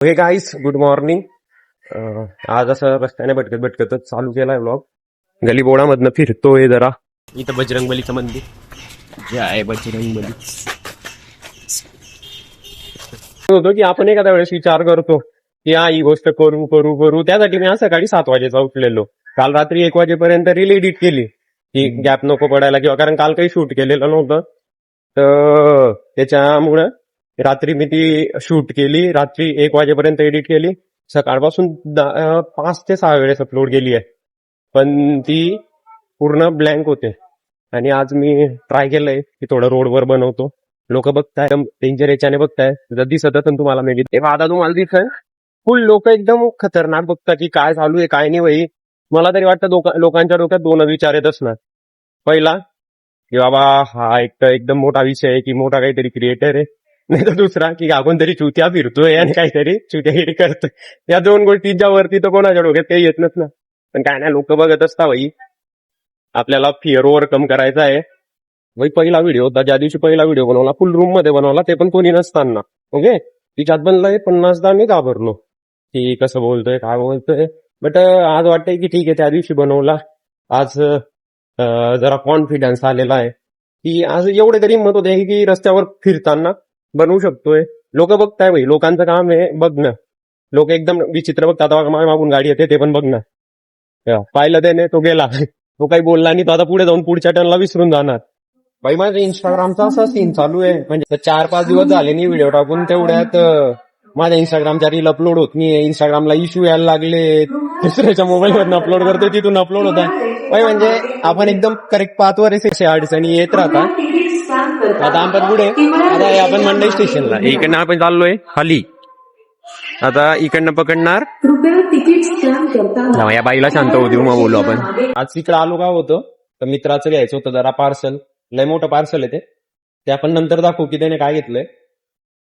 Hey guys, good morning. आज असं रस्त्याने भटकत भटकतच चालू केलाय व्लॉग. गलीबोळामधनं फिरतोय जरा. इथं बजरंगबलीचं मंदिर. जय बजरंगबली. होतो की आपण एखाद्या वेळेस विचार करतो की हा ही गोष्ट करू करू करू. त्यासाठी मी आज सकाळी 7 वाजेचा उठलेलो. काल रात्री 1 वाजेपर्यंत रील एडिट केली की गॅप नको पडायला, किंवा कारण काल काही शूट केलेलं नव्हतं, तर त्याच्यामुळं रात्री मी ती शूट केली. रात्री 1 वाजेपर्यंत एडिट केली. सकाळपासून 5 ते 6 वेळेस अपलोड केली आहे, पण ती पूर्ण ब्लँक होते. आणि आज मी ट्राय केलंय की थोडं रोडवर बनवतो. लोक बघताय, डेंजर याच्याने बघताय. जर दिसत असेल तुम्हाला, मे बी तेव्हा आता तुम्हाला दिसतंय फुल लोक एकदम खतरनाक बघतात की काय चालू आहे काय नाही. भाई मला तरी वाटतं लोकांच्या डोक्यात 2 विचार येत असणार. पहिला की बाबा हा एक तर एकदम मोठा विषय आहे की मोठा काहीतरी क्रिएटर आहे, नाही तर दुसरा की आपण तरी चुत्या फिरतोय आणि काहीतरी चुत्यागिरी करतोय. या 2 गोष्टींच्या वरती तर कोणाच्या डोक्यात काही येत नसणार. पण काय नाही, लोक बघत असता भाई. आपल्याला फिअर ओव्हरकम करायचा आहे. भाई पहिला व्हिडिओ होता, ज्या दिवशी पहिला व्हिडिओ बनवला फुल रूम मध्ये बनवला, ते पण कोणी नसताना. ओके, तिच्यात बनलंय 50दा मी घाबरलो की कसं बोलतोय काय बोलतोय. बट आज वाटतंय की ठीक आहे, त्या दिवशी बनवला. आज जरा कॉन्फिडन्स आलेला आहे की आज एवढे तरी हिंमत होते की रस्त्यावर फिरताना बनवू शकतोय. लोक बघताय भाई, लोकांचं काम आहे बघणं. लोक एकदम विचित्र बघतात. मागून गाडी येते ते पण बघणं. पाहिलं त्याने, तो गेला. तो काही बोलला नाही, तो आता पुढे जाऊन पुढच्या टर्नला विसरून जाणार. भाई माझ्या इंस्टाग्रामचा असा सीन चालू आहे, म्हणजे 4-5 दिवस झाले नाही व्हिडिओ टाकून. तेवढ्यात माझ्या इंस्टाग्रामच्या रील अपलोड होत नाही. इंस्टाग्रामला इश्यू यायला लागले. दुसऱ्याच्या मोबाईल वरून अपलोड करतोय, तिथून अपलोड होत आहे. भाई म्हणजे आपण एकदम करेक्ट पाथवर अडचणी येत राहतात. आता आपण पुढे आता आपण मंडई स्टेशनला इकडनं आपण चाललोय खाली. आता इकडनं पकडणार. या बाईला शांत होती मग बोलू आपण. आज इकडे आलो का होतं, तर मित्राचं घ्यायचं होतं जरा पार्सल. लय मोठं पार्सल आहे ते आपण नंतर दाखवू की त्याने काय घेतलंय.